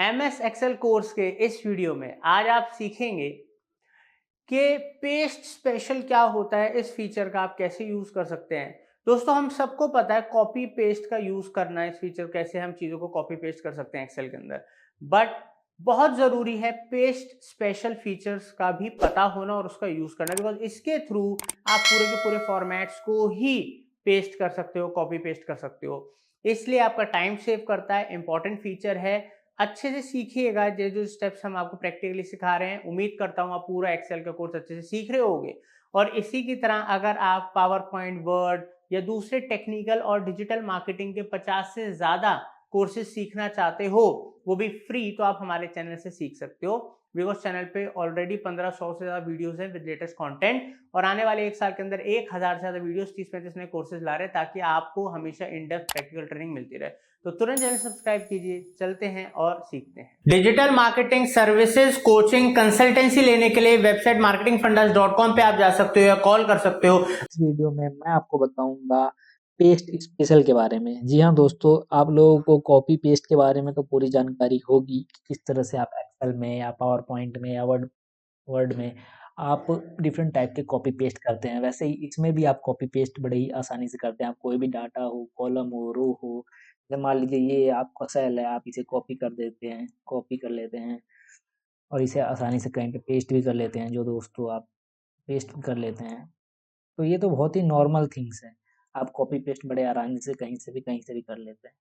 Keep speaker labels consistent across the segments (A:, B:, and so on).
A: MS Excel course के इस video में आज आप सीखेंगे कि पेस्ट स्पेशल क्या होता है, इस फीचर का आप कैसे यूज़ कर सकते हैं। दोस्तों, हम सबको पता है कॉपी पेस्ट का यूज़ करना है, इस फीचर कैसे हम चीज़ों को कॉपी पेस्ट कर सकते हैं एक्सेल के अंदर। बट बहुत ज़रूरी है पेस्ट स्पेशल फीचर्स का भी पता होना और उसका यूज़ करना, बिकॉज़ इसके थ्रू आप पूरे के पूरे फॉर्मेट्स को ही पेस्ट कर सकते हो, कॉपी पेस्ट कर सकते हो। इसलिए आपका टाइम सेव करता है, इंपॉर्टेंट फीचर है। अच्छे से सीखिएगा, ये जो स्टेप्स हम आपको प्रैक्टिकली सिखा रहे हैं, उम्मीद करता हूँ आप पूरा एक्सेल का कोर्स अच्छे से सीख रहे होगे। और इसी की तरह अगर आप पावर पॉइंट, वर्ड या दूसरे टेक्निकल और डिजिटल मार्केटिंग के 50 से ज़्यादा कोर्सेज सीखना चाहते हो, वो भी फ्री, तो आप हमारे चैनल से सीख सकते हो। बिकॉज चैनल पे ऑलरेडी 1500 से ज़्यादा वीडियोस हैं विद लेटेस्ट कंटेंट, और आने वाले एक साल के अंदर 1000 से ज़्यादा वीडियोस 30-35 नए कोर्सेज ला रहे हैं, ताकि आपको हमेशा इन डेप्थ प्रैक्टिकल ट्रेनिंग मिलती रहे। तो तुरंत चैनल सब्सक्राइब कीजिए। चलते हैं और सीखते हैं। Digital marketing services, coaching, consultancy लेने के लिए वेबसाइट marketingfundas.com पे आप जा सकते हो या कॉल कर सकते हो।
B: इस वीडियो में मैं आपको बताऊंगा पेस्ट स्पेशल के बारे में। जी हाँ दोस्तों, आप लोगों को कॉपी पेस्ट के बारे में तो पूरी जानकारी होगी कि किस तरह से आप एक्सेल में या पावर पॉइंट में या वर्ड वर्ड में आप डिफरेंट टाइप के कॉपी पेस्ट करते हैं। वैसे ही इसमें भी आप कॉपी पेस्ट बड़े ही आसानी से करते हैं। आप कोई भी डाटा हो, कॉलम हो, रो हो, जैसे मान लीजिए ये आपका सेल है, आप इसे कॉपी कर देते हैं, कॉपी कर लेते हैं और इसे आसानी से कहीं पे पेस्ट भी कर लेते हैं। जो दोस्तों आप पेस्ट कर लेते हैं, तो ये तो बहुत ही नॉर्मल थिंग्स है। आप कॉपी पेस्ट बड़े आराम से कहीं से भी कर लेते हैं।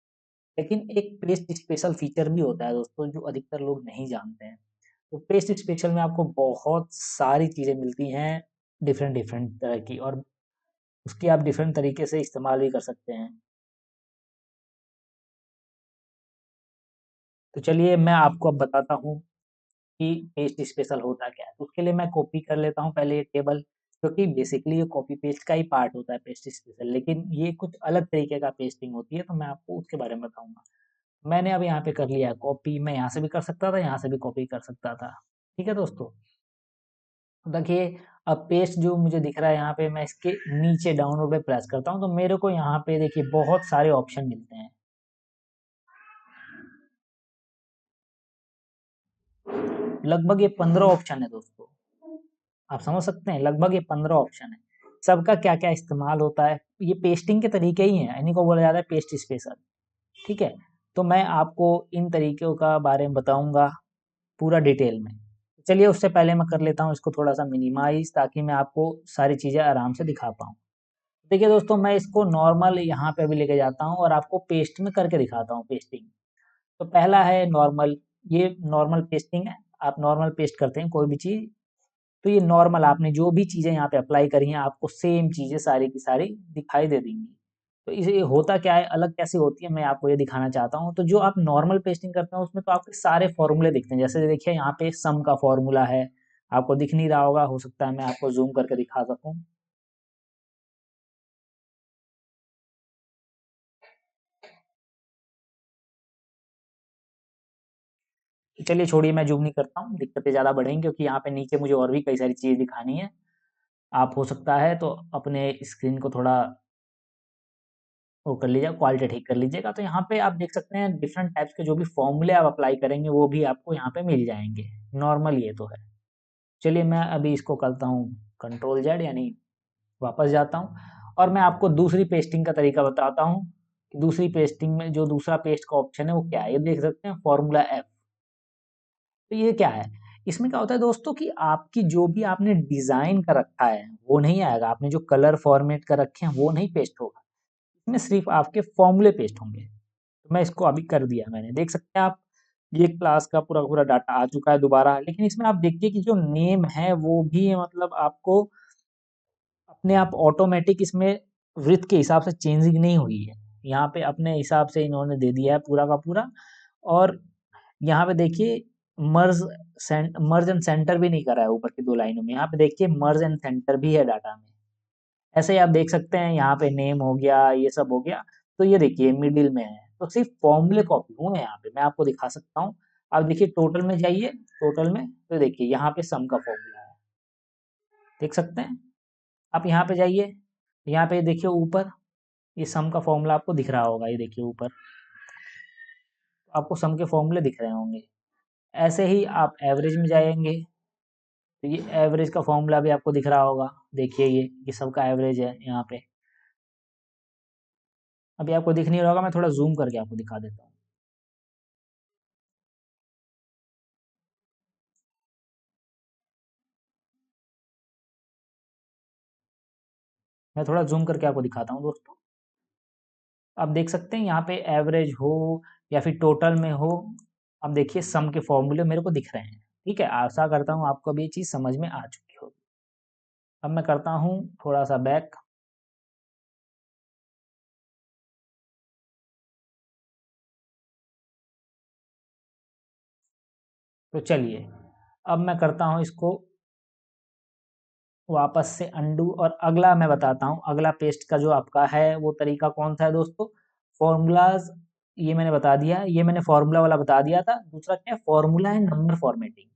B: लेकिन एक पेस्ट स्पेशल फीचर भी होता है दोस्तों, जो अधिकतर लोग नहीं जानते हैं। तो पेस्ट स्पेशल में आपको बहुत सारी चीज़ें मिलती हैं, डिफरेंट डिफरेंट तरह की, और उसकी आप डिफरेंट तरीके से इस्तेमाल भी कर सकते हैं। तो चलिए मैं आपको अब बताता हूँ कि पेस्ट स्पेशल होता क्या है। तो उसके लिए मैं कॉपी कर लेता हूँ पहले ये टेबल, क्योंकि बेसिकली ये कॉपी पेस्ट का ही पार्ट होता है पेस्ट स्पेशल, लेकिन ये कुछ अलग तरीके का पेस्टिंग होती है, तो मैं आपको उसके बारे में बताऊंगा। मैंने अब यहाँ पे कर लिया है कॉपी। मैं यहाँ से भी कर सकता था, यहाँ से भी कॉपी कर सकता था। ठीक है दोस्तों, तो देखिए अब पेस्ट जो मुझे दिख रहा है यहाँ पे, मैं इसके नीचे डाउनलोड पे प्रेस करता हूँ तो मेरे को यहाँ पे देखिए बहुत सारे ऑप्शन मिलते हैं। लगभग ये 15 ऑप्शन है दोस्तों, आप समझ सकते हैं, लगभग ये 15 ऑप्शन है। सबका क्या क्या इस्तेमाल होता है, ये पेस्टिंग के तरीके ही हैं, इन्हीं को बोला जाता है पेस्ट स्पेशल। ठीक है, तो मैं आपको इन तरीकों का बारे में बताऊंगा पूरा डिटेल में। चलिए उससे पहले मैं कर लेता हूँ इसको थोड़ा सा मिनिमाइज, ताकि मैं आपको सारी चीज़ें आराम से दिखा पाऊँ। देखिए दोस्तों, मैं इसको नॉर्मल यहाँ पे भी लेके जाता हूँ और आपको पेस्ट में करके दिखाता हूँ पेस्टिंग। तो पहला है नॉर्मल, ये नॉर्मल पेस्टिंग है। आप नॉर्मल पेस्ट करते हैं कोई भी चीज़, तो ये नॉर्मल आपने जो भी चीज़ें यहाँ पे अप्लाई करी हैं, आपको सेम चीज़ें सारी की सारी दिखाई दे देंगी। तो इसे होता क्या है, अलग कैसे होती है, मैं आपको ये दिखाना चाहता हूँ। तो जो आप नॉर्मल पेस्टिंग करते हैं उसमें तो आपके सारे फॉर्मूले दिखते हैं। जैसे देखिए यहाँ पे सम का फॉर्मूला है, आपको दिख नहीं रहा होगा, हो सकता है मैं आपको जूम करके दिखा सकूँ। चलिए छोड़िए, मैं जूम नहीं करता हूँ, दिक्कतें ज़्यादा बढ़ेंगी, क्योंकि यहाँ पे नीचे मुझे और भी कई सारी चीज़ें दिखानी है। आप हो सकता है तो अपने स्क्रीन को थोड़ा वो कर लीजिएगा, क्वालिटी ठीक कर लीजिएगा। तो यहाँ पे आप देख सकते हैं डिफरेंट टाइप्स के जो भी फॉर्मूले आप अप्लाई करेंगे वो भी आपको यहाँ पे मिल जाएंगे। नॉर्मल ये तो है। चलिए मैं अभी इसको करता हूँ कंट्रोल जेड, यानी वापस जाता हूँ और मैं आपको दूसरी पेस्टिंग का तरीका बताता हूँ कि दूसरी पेस्टिंग में जो दूसरा पेस्ट का ऑप्शन है वो क्या है। ये देख सकते हैं फॉर्मूला एफ। तो ये क्या है, इसमें क्या होता है दोस्तों कि आपकी जो भी आपने डिजाइन कर रखा है वो नहीं आएगा, आपने जो कलर फॉर्मेट कर रखे हैं वो नहीं पेस्ट होगा, इसमें सिर्फ आपके फॉर्मूले पेस्ट होंगे। तो मैं इसको अभी कर दिया मैंने, देख सकते हैं आप, ये क्लास का पूरा पूरा डाटा आ चुका है दोबारा। लेकिन इसमें आप देखिए कि जो नेम है वो भी मतलब आपको अपने आप ऑटोमेटिक इसमें वृत्त के हिसाब से चेंजिंग नहीं हुई है। यहाँ पे अपने हिसाब से इन्होंने दे दिया है पूरा का पूरा। और यहाँ पे देखिए मर्ज मर्ज एंड सेंटर भी नहीं करा है ऊपर की दो लाइनों में। यहाँ पे देखिए मर्ज एंड सेंटर भी है डाटा में। ऐसे ही आप देख सकते हैं यहाँ पे नेम हो गया, ये सब हो गया। तो ये देखिए मिडिल में है, तो सिर्फ फॉर्मूले कॉपी हुए हैं यहाँ पे। मैं आपको दिखा सकता हूँ, आप देखिए टोटल में जाइए, टोटल में तो देखिए यहाँ पे सम का फॉर्मूला है, देख सकते हैं। आप यहाँ पे जाइए, यहाँ पे देखिए ऊपर ये सम का फॉर्मूला आपको दिख रहा होगा, ये देखिए ऊपर। आपको सम के फॉर्मूले दिख रहे होंगे। ऐसे ही आप एवरेज में जाएंगे तो ये एवरेज का फॉर्मूला भी आपको दिख रहा होगा। देखिए ये सबका एवरेज है यहाँ पे। अभी आपको दिख नहीं रहा होगा, मैं थोड़ा जूम करके आपको दिखा देता हूँ। मैं थोड़ा जूम करके आपको दिखाता हूँ दोस्तों। आप देख सकते हैं यहाँ पे एवरेज हो या फिर टोटल में हो, अब देखिए सम के फॉर्मूले मेरे को दिख रहे हैं। ठीक है, आशा करता हूँ आपको भी ये चीज़ समझ में आ चुकी होगी। अब मैं करता हूँ थोड़ा सा बैक। तो चलिए अब मैं करता हूँ इसको वापस से अंडू, और अगला मैं बताता हूँ। अगला पेस्ट का जो आपका है वो तरीका कौन सा है दोस्तों। फॉर्मूलाज ये मैंने बता दिया, ये मैंने फॉर्मूला वाला बता दिया था। दूसरा क्या है, फॉर्मूला है नंबर फॉर्मेटिंग।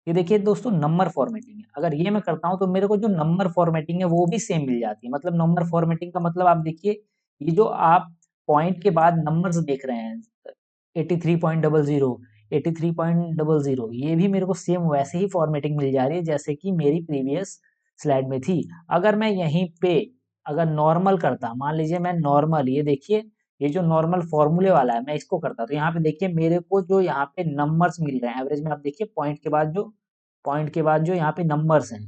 B: ये देखिए दोस्तों नंबर फॉर्मेटिंग है, अगर ये मैं करता हूँ तो मेरे को जो नंबर फॉर्मेटिंग है वो भी सेम मिल जाती है। मतलब नंबर फॉर्मेटिंग का मतलब आप देखिए, ये जो आप पॉइंट के बाद नंबर्स देख रहे हैं 83.00, 83.00, ये भी मेरे को सेम वैसे ही फॉर्मेटिंग मिल जा रही है जैसे कि मेरी प्रीवियस स्लाइड में थी। अगर मैं यहीं पे अगर नॉर्मल करता, मान लीजिए मैं नॉर्मल, ये देखिए ये जो नॉर्मल फॉर्मूले वाला है मैं इसको करता, तो यहाँ पे देखिए मेरे को जो यहाँ पे नंबर्स मिल रहे हैं एवरेज में, आप देखिए पॉइंट के बाद जो यहाँ पे नंबर्स हैं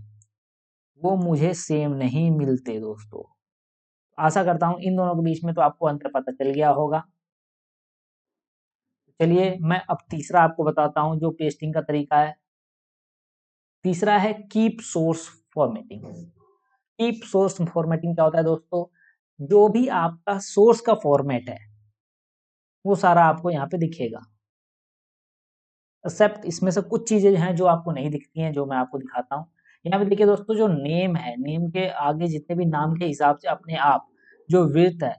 B: वो मुझे सेम नहीं मिलते दोस्तों। आशा करता हूँ इन दोनों के बीच में तो आपको अंतर पता चल गया होगा। चलिए मैं अब तीसरा आपको बताता हूँ जो पेस्टिंग का तरीका है। तीसरा है keep source formatting. Keep source formatting क्या होता है दोस्तों, जो भी आपका सोर्स का फॉर्मेट है वो सारा आपको यहाँ पे दिखेगा, एक्सेप्ट इसमें से कुछ चीजें हैं जो आपको नहीं दिखती हैं, जो मैं आपको दिखाता हूँ। यहाँ पे देखिए दोस्तों, जो नेम है, नेम के आगे जितने भी नाम के हिसाब से अपने आप जो विड्थ है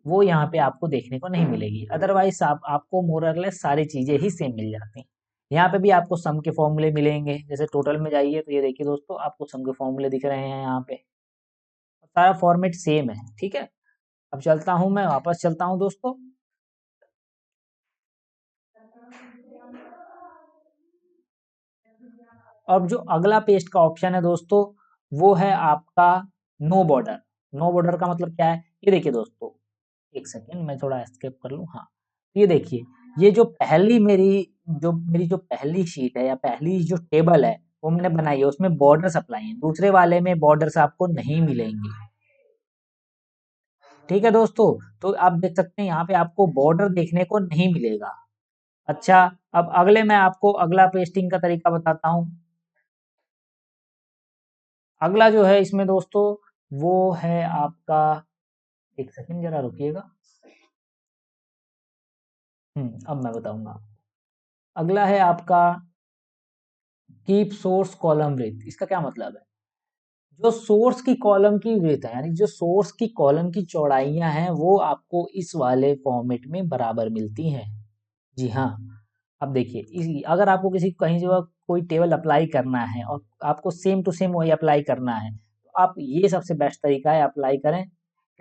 B: वो यहाँ पे आपको देखने को नहीं मिलेगी। अदरवाइज आपको मोर और लेस सारी चीजें ही सेम मिल जाती हैं। यहाँ पे भी आपको सम के फॉर्मूले मिलेंगे, जैसे टोटल में जाइए तो ये देखिए दोस्तों आपको सम के फॉर्मूले दिख रहे हैं यहाँ पे, सारा फॉर्मेट सेम है। ठीक है, अब चलता हूँ, मैं वापस चलता हूँ दोस्तों। अब जो अगला पेस्ट का ऑप्शन है दोस्तों वो है आपका नो बॉर्डर। नो बॉर्डर का मतलब क्या है, ये देखिए दोस्तों, एक सेकेंड मैं थोड़ा एस्केप कर लूँ। हाँ, ये देखिए, ये जो पहली शीट है या पहली जो टेबल है वो मैंने बनाई है, उसमें बॉर्डर्स अप्लाई हैं, दूसरे वाले में बॉर्डर्स आपको नहीं मिलेंगे। ठीक है दोस्तों, तो आप देख सकते हैं यहाँ पे आपको बॉर्डर देखने को नहीं मिलेगा। अच्छा, अब अगले मैं आपको अगला पेस्टिंग का तरीका बताता हूँ। अगला जो है इसमें दोस्तों वो है आपका, एक सेकंड जरा रुकिएगा। अब मैं बताऊंगा। अगला है आपका कीप सोर्स कॉलम विड्थ। इसका क्या मतलब है, जो सोर्स की कॉलम की विड्थ है, यानी जो सोर्स की कॉलम की चौड़ाइयां हैं वो आपको इस वाले फॉर्मेट में बराबर मिलती हैं। जी हाँ, अब देखिए अगर आपको किसी कहीं जगह कोई टेबल अप्लाई करना है और आपको सेम टू सेम वही अप्लाई करना है, तो आप ये सबसे बेस्ट तरीका है, अप्लाई करें,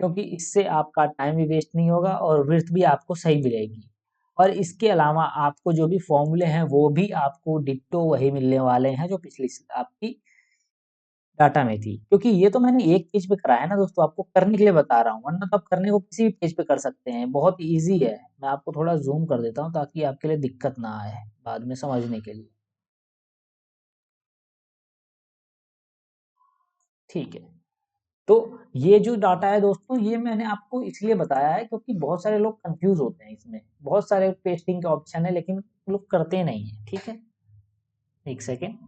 B: क्योंकि इससे आपका टाइम भी वेस्ट नहीं होगा और विड्थ भी आपको सही मिलेगी। और इसके अलावा आपको जो भी फॉर्मूले हैं वो भी आपको डिट्टो वही मिलने वाले हैं जो पिछली आपकी डाटा में थी। क्योंकि ये तो मैंने एक पेज पे करा है ना दोस्तों, आपको करने के लिए बता रहा हूँ, वरना तो आप करने को किसी भी पेज पे कर सकते हैं, बहुत इजी है। मैं आपको थोड़ा जूम कर देता हूँ ताकि आपके लिए दिक्कत ना आए बाद में समझने के लिए। ठीक है, तो ये जो डाटा है दोस्तों ये मैंने आपको इसलिए बताया है क्योंकि बहुत सारे लोग कंफ्यूज होते हैं, इसमें बहुत सारे पेस्टिंग के ऑप्शन है लेकिन लोग करते नहीं है। ठीक है, एक सेकेंड।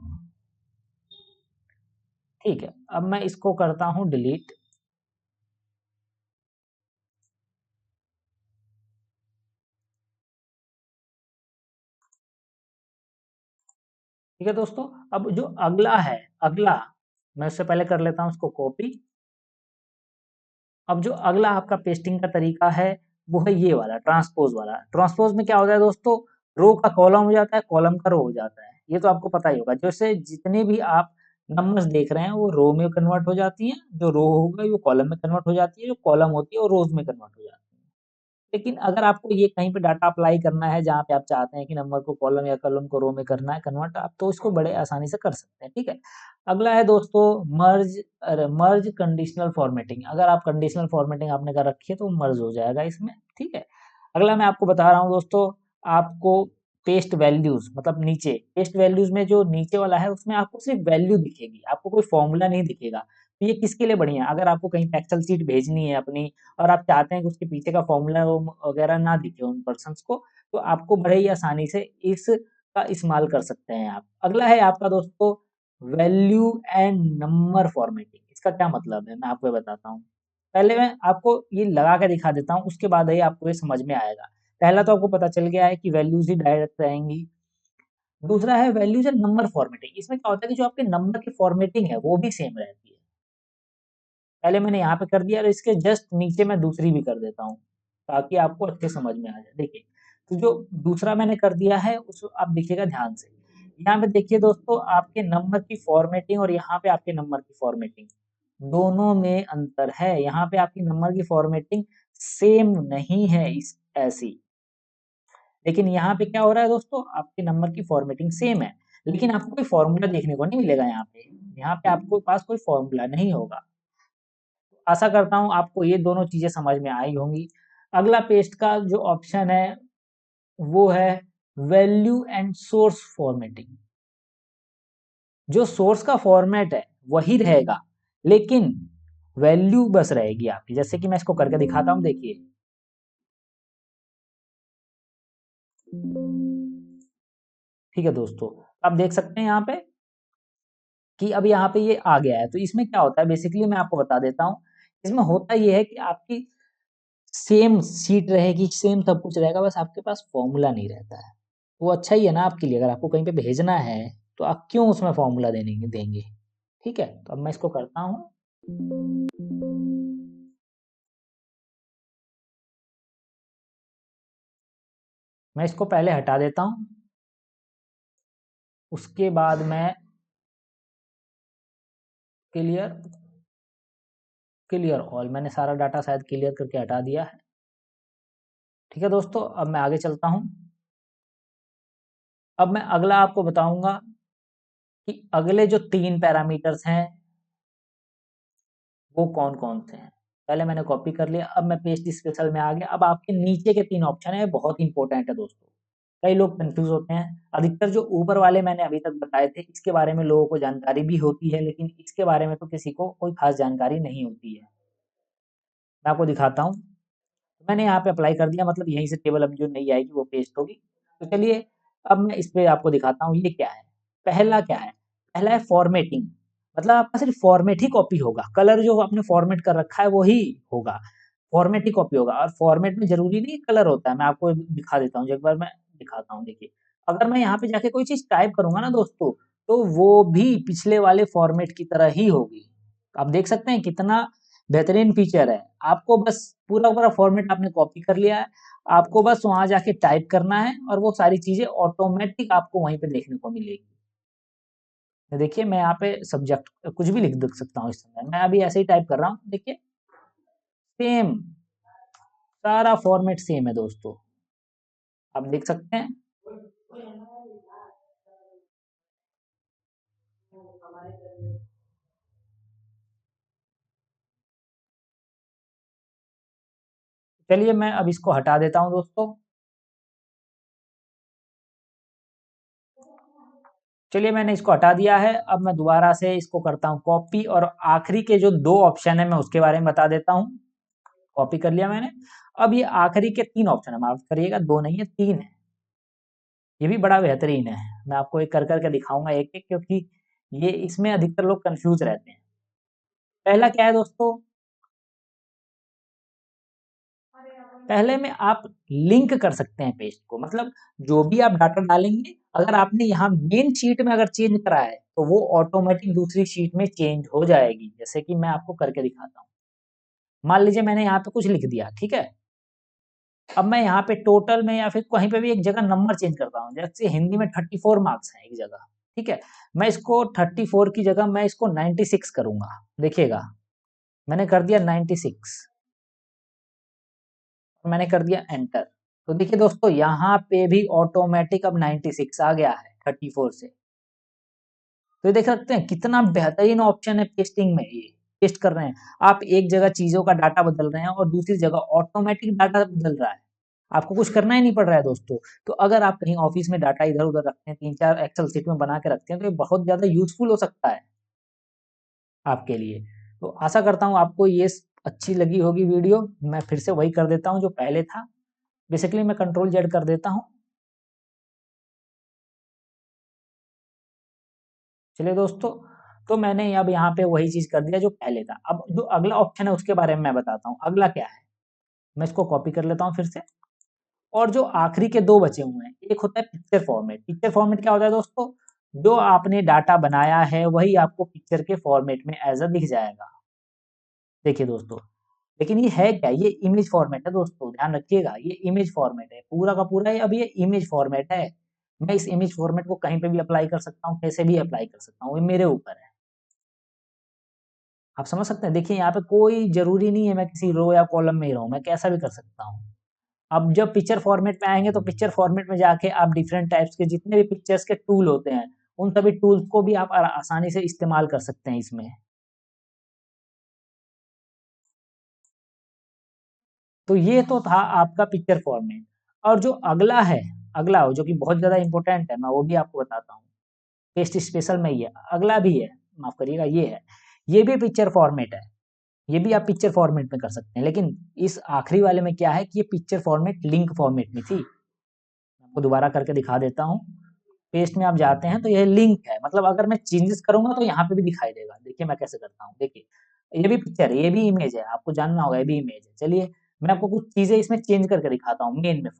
B: ठीक है, अब मैं इसको करता हूँ डिलीट। ठीक है दोस्तों, अब जो अगला है, अगला मैं उससे पहले कर लेता हूँ उसको कॉपी। अब जो अगला आपका पेस्टिंग का तरीका है वो है ये वाला ट्रांसपोज वाला। ट्रांसपोज में क्या होता है दोस्तों, रो का कॉलम हो जाता है, कॉलम का रो हो जाता है। ये तो आपको पता ही होगा, जैसे जितने भी आप नंबर्स देख रहे हैं वो रो में कन्वर्ट हो जाती हैं, जो रो होगा वो कॉलम में कन्वर्ट हो जाती है, जो कॉलम होती है वो रोज में कन्वर्ट हो जाती है। लेकिन अगर आपको ये कहीं पे डाटा अप्लाई करना है जहाँ पे आप चाहते हैं कि नंबर को कॉलम या कॉलम को रो में करना है कन्वर्ट, आप तो इसको बड़े आसानी से कर सकते हैं, ठीक है। अगला है दोस्तों मर्ज कंडीशनल फॉर्मेटिंग। अगर आप कंडीशनल फॉर्मेटिंग आपने कर रखी है तो मर्ज हो जाएगा इसमें, ठीक है। अगला मैं आपको बता रहा हूँ दोस्तों, आपको पेस्ट वैल्यूज, मतलब नीचे पेस्ट वैल्यूज में जो नीचे वाला है उसमें आपको सिर्फ वैल्यू दिखेगी, आपको कोई फॉर्मूला नहीं दिखेगा। तो ये किसके लिए बढ़िया है, अगर आपको कहीं एक्सेल शीट भेजनी है अपनी और आप चाहते हैं कि उसके पीछे का फॉर्मूला वगैरह ना दिखे उन पर्सन्स को, तो आपको बड़े ही आसानी से इसका इस्तेमाल कर सकते हैं आप। अगला है आपका दोस्तों वैल्यू एंड नंबर फॉर्मेटिंग। इसका क्या मतलब है मैं आपको बताता हूँ। पहले मैं आपको ये लगा के दिखा देता हूँ, उसके बाद ही आपको ये समझ में आएगा। पहला तो आपको पता चल गया है कि वैल्यूज ही डायरेक्ट रहेंगी। दूसरा है वैल्यूज एंड नंबर फॉर्मेटिंग। इसमें क्या होता है कि जो आपके नंबर की फॉर्मेटिंग है वो भी सेम रहती है। पहले मैंने यहाँ पे कर दिया और इसके जस्ट नीचे मैं दूसरी भी कर देता हूँ ताकि आपको अच्छे समझ में आ जाए। देखिए, तो जो दूसरा मैंने कर दिया है उस आप देखिएगा ध्यान से। यहाँ पे देखिए दोस्तों, आपके नंबर की फॉर्मेटिंग और यहाँ पे आपके नंबर की फॉर्मेटिंग दोनों में अंतर है। यहाँ पे आपकी नंबर की फॉर्मेटिंग सेम नहीं है इस ऐसी, लेकिन यहाँ पे क्या हो रहा है दोस्तों, आपके नंबर की फॉर्मेटिंग सेम है, लेकिन आपको कोई फॉर्मूला देखने को नहीं मिलेगा यहाँ पे। यहाँ पे आपको पास कोई फॉर्मूला नहीं होगा। आशा करता हूँ आपको ये दोनों चीजें समझ में आई होंगी। अगला पेस्ट का जो ऑप्शन है वो है वैल्यू एंड सोर्स फॉर्मेटिंग। जो सोर्स का फॉर्मेट है वही रहेगा, लेकिन वैल्यू बस रहेगी आपकी। जैसे कि मैं इसको करके दिखाता हूँ, देखिए। ठीक है दोस्तों, आप देख सकते हैं यहाँ पे कि अब यहाँ पे ये आ गया है। तो इसमें क्या होता है, बेसिकली मैं आपको बता देता हूँ। इसमें होता ये है कि आपकी सेम सीट रहेगी, सेम सब कुछ रहेगा, बस आपके पास फॉर्मूला नहीं रहता है। वो अच्छा ही है ना आपके लिए, अगर आपको कहीं पे भेजना है तो आप क्यों उसमें फॉर्मूला देंगे। ठीक है, तो अब मैं इसको करता हूँ। मैं इसको पहले हटा देता हूँ, उसके बाद मैं क्लियर क्लियर ऑल, मैंने सारा डाटा शायद क्लियर करके हटा दिया है। ठीक है दोस्तों, अब मैं आगे चलता हूँ। अब मैं अगला आपको बताऊंगा कि अगले जो 3 पैरामीटर्स हैं वो कौन-कौन से हैं। पहले मैंने कॉपी कर लिया, अब मैं पेस्ट स्पेशल में आ गया। अब आपके नीचे के 3 ऑप्शन हैं, बहुत इंपॉर्टेंट है दोस्तों। कई लोग कन्फ्यूज़ होते हैं। अधिकतर जो ऊपर वाले मैंने अभी तक बताए थे, इसके बारे में लोगों को जानकारी भी होती है, लेकिन इसके बारे में तो किसी को कोई ख़ास जानकारी नहीं होती है। मैं आपको दिखाता हूँ। मैंने यहाँ पे अप्लाई कर दिया, मतलब यहीं से टेबल अब जो नई आएगी वो पेस्ट होगी। तो चलिए, अब मैं इस पे आपको दिखाता हूँ ये क्या है। पहला क्या है? पहला है फॉर्मेटिंग, मतलब आपका सिर्फ फॉर्मेट ही कॉपी होगा, कलर जो आपने फॉर्मेट कर रखा है वही होगा, फॉर्मेट ही कॉपी होगा। और फॉर्मेट में ज़रूरी नहीं कलर होता है, मैं आपको दिखा देता हूँ, एक बार मैं दिखाता हूँ। देखिए, अगर मैं यहाँ पे जाके कोई चीज़ टाइप करूँगा ना दोस्तों, तो वो भी पिछले वाले फॉर्मेट की तरह ही होगी। आप देख सकते हैं कितना बेहतरीन फीचर है। आपको बस पूरा फॉर्मेट आपने कॉपी कर लिया है, आपको बस वहाँ जाके टाइप करना है और वो सारी चीज़ें ऑटोमेटिक आपको वहीं पे देखने को मिलेगी। देखिए, मैं यहाँ पे सब्जेक्ट कुछ भी लिख सकता हूँ इस समय। मैं अभी ऐसे ही टाइप कर रहा हूँ, देखिए सेम, सारा फॉर्मेट सेम है दोस्तों, आप देख सकते हैं। चलिए, मैं अब इसको हटा देता हूँ दोस्तों। चलिए, मैंने इसको हटा दिया है। अब मैं दोबारा से इसको करता हूँ कॉपी, और आखिरी के जो 2 ऑप्शन है मैं उसके बारे में बता देता हूँ। कॉपी कर लिया मैंने। अब ये आखिरी के 3 ऑप्शन है, माफ करिएगा 2 नहीं है 3 है। ये भी बड़ा बेहतरीन है। मैं आपको एक कर के दिखाऊँगा एक-एक, क्योंकि ये इसमें अधिकतर लोग कन्फ्यूज़ रहते हैं। पहला क्या है दोस्तों? पहले में आप लिंक कर सकते हैं पेज को, मतलब जो भी आप डाटा डालेंगे, अगर आपने यहाँ मेन शीट में अगर चेंज करा है, तो वो ऑटोमेटिक दूसरी शीट में चेंज हो जाएगी। जैसे कि मैं आपको करके दिखाता हूँ। मान लीजिए मैंने यहाँ पे कुछ लिख दिया, ठीक है? अब मैं यहाँ पे टोटल में या फिर कहीं पे भी एक जगह नंबर चेंज करता हूँ। जैसे हिंदी में 34 मार्क्स हैं एक जगह, ठीक है? मैं इसको 34 की जगह मैं इसको 96 करूँगा। देखिएगा, मैंने कर दिया 96। और मैंने कर दिया एंटर। तो देखिए दोस्तों यहाँ पे भी ऑटोमेटिक अब 96 आ गया है 34 से। तो ये देख सकते हैं कितना बेहतरीन ऑप्शन है पेस्टिंग में, ये पेस्ट कर रहे हैं आप, एक जगह चीजों का डाटा बदल रहे हैं और दूसरी जगह ऑटोमेटिक डाटा बदल रहा है, आपको कुछ करना ही नहीं पड़ रहा है दोस्तों। तो अगर आप कहीं ऑफिस में डाटा इधर उधर रखते हैं, 3-4 एक्सेल शीट में बना के रखते हैं, तो ये बहुत ज्यादा यूजफुल हो सकता है आपके लिए। तो आशा करता हूँ आपको ये अच्छी लगी होगी वीडियो। मैं फिर से वही कर देता हूँ जो पहले था, बेसिकली मैं कंट्रोल जेड कर देता हूँ। चलिए दोस्तों, तो मैंने अब यहाँ पे वही चीज कर दिया जो पहले था। अब जो अगला ऑप्शन है उसके बारे में मैं बताता हूँ, अगला क्या है। मैं इसको कॉपी कर लेता हूँ फिर से। और जो आखिरी के दो बचे हुए हैं, एक होता है पिक्चर फॉर्मेट। पिक्चर फॉर्मेट क्या होता है दोस्तों, जो आपने डाटा बनाया है वही आपको पिक्चर के फॉर्मेट में एज अ दिख जाएगा। देखिए दोस्तों, लेकिन ये है क्या, ये इमेज फॉर्मेट है दोस्तों, ध्यान रखिएगा, ये इमेज फॉर्मेट है पूरा का पूरा। अब ये इमेज फॉर्मेट है, मैं इस इमेज फॉर्मेट को कहीं पे भी अप्लाई कर सकता हूँ, कैसे भी अप्लाई कर सकता हूँ, ये मेरे ऊपर है। आप समझ सकते हैं, देखिए यहाँ पे कोई जरूरी नहीं है मैं किसी रो या कॉलम में ही रहूं, मैं कैसा भी कर सकता हूँ। अब जब पिक्चर फॉर्मेट में आएंगे तो पिक्चर फॉर्मेट में जाके आप डिफरेंट टाइप्स के जितने भी पिक्चर्स के टूल होते हैं, उन सभी टूल्स को भी आप आसानी से इस्तेमाल कर सकते हैं इसमें। तो ये तो था आपका पिक्चर फॉर्मेट। और जो अगला है, अगला जो कि बहुत ज्यादा इंपॉर्टेंट है, मैं वो भी आपको बताता हूँ, पेस्ट स्पेशल में ही है, अगला भी है, माफ करिएगा, ये है, ये भी पिक्चर फॉर्मेट है। ये भी आप पिक्चर फॉर्मेट में कर सकते हैं, लेकिन इस आखिरी वाले में क्या है कि ये पिक्चर फॉर्मेट लिंक फॉर्मेट में थी। आपको दोबारा करके दिखा देता हूँ। पेस्ट में आप जाते हैं तो यह लिंक है, मतलब अगर मैं चेंजेस करूंगा तो यहाँ पे भी दिखाई देगा। देखिए मैं कैसे करता हूँ, देखिए ये भी पिक्चर है, ये भी इमेज है, आपको जानना होगा ये भी इमेज है। चलिए मैं आपको कुछ चीजें इसमें चेंज करके दिखाता हूँ मेन में,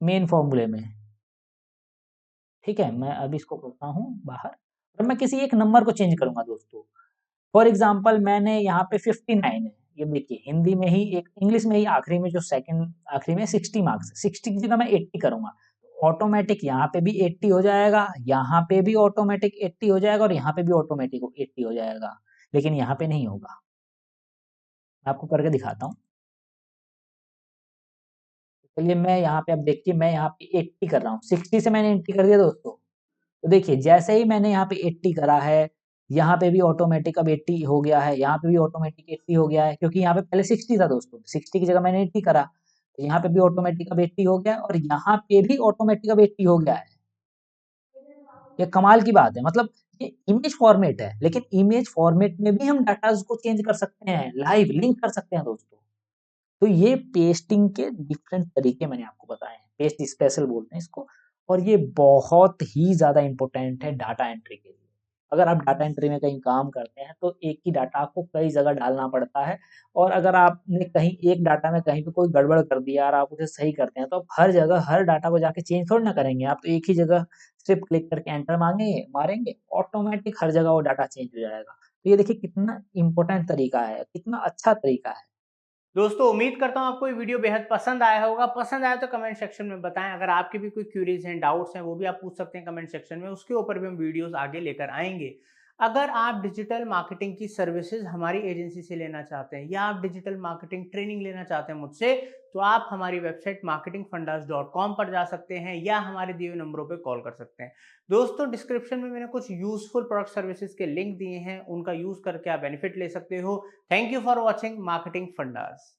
B: मेन फॉर्मूले में। ठीक है, मैं अभी इसको करता हूँ बाहर और मैं किसी एक नंबर को चेंज करूंगा दोस्तों। फॉर एग्जाम्पल मैंने यहाँ पे 59 है, ये देखिए हिंदी में ही, एक इंग्लिश में ही आखिरी में जो सेकंड आखिरी में 60 मार्क्स, 60 की जगह मैं 80 करूंगा, ऑटोमेटिक यहाँ पे भी 80 हो जाएगा, यहाँ पे भी ऑटोमेटिक 80 हो जाएगा और यहाँ पे भी ऑटोमेटिक 80 हो जाएगा, लेकिन यहाँ पे नहीं होगा। मैं आपको करके दिखाता हूँ। चलिए मैं यहाँ पे, अब देखिए मैं यहाँ पे 80 कर रहा हूँ, 60 से मैंने 80 कर दिया दोस्तों। तो देखिए जैसे ही मैंने यहाँ पे 80 करा है, यहाँ पे भी ऑटोमेटिक अब 80 हो गया है, यहाँ पे भी ऑटोमेटिक 80 हो गया है, क्योंकि यहाँ पे पहले 60 था दोस्तों, 60 की जगह मैंने 80 करा, तो यहाँ पे भी ऑटोमेटिक अब 80 हो गया और यहाँ पे भी ऑटोमेटिक अब 80 हो गया है। ये कमाल की बात है, मतलब ये इमेज फॉर्मेट है, लेकिन इमेज फॉर्मेट में भी हम डाटा को चेंज कर सकते हैं, लाइव लिंक कर सकते हैं दोस्तों। तो ये पेस्टिंग के डिफरेंट तरीके मैंने आपको बताए हैं, पेस्ट स्पेशल बोलते हैं इसको, और ये बहुत ही ज़्यादा इम्पोर्टेंट है डाटा एंट्री के लिए। अगर आप डाटा एंट्री में कहीं काम करते हैं तो एक ही डाटा आपको कई जगह डालना पड़ता है, और अगर आपने कहीं एक डाटा में कहीं पे कोई गड़बड़ कर दिया और आप उसे सही करते हैं, तो आप हर जगह हर डाटा को जाके चेंज थोड़ी ना करेंगे, आप तो एक ही जगह सिर्फ क्लिक करके एंटर मारेंगे, ऑटोमेटिक हर जगह वो डाटा चेंज हो जाएगा। तो ये देखिए कितना इम्पोर्टेंट तरीका है, कितना अच्छा तरीका है।
A: दोस्तों उम्मीद करता हूँ आपको ये वीडियो बेहद पसंद आया होगा। पसंद आया तो कमेंट सेक्शन में बताएं। अगर आपके भी कोई क्यूरीज हैं, डाउट्स हैं, वो भी आप पूछ सकते हैं कमेंट सेक्शन में, उसके ऊपर भी हम वीडियोस आगे लेकर आएंगे। अगर आप डिजिटल मार्केटिंग की सर्विसेज हमारी एजेंसी से लेना चाहते हैं या आप डिजिटल मार्केटिंग ट्रेनिंग लेना चाहते हैं मुझसे, तो आप हमारी वेबसाइट marketingfundas.com पर जा सकते हैं या हमारे दिए हुए नंबरों पर कॉल कर सकते हैं। दोस्तों डिस्क्रिप्शन में मैंने कुछ यूजफुल प्रोडक्ट सर्विसेज के लिंक दिए हैं, उनका यूज करके आप बेनिफिट ले सकते हो। Thank you for watching marketing fundas.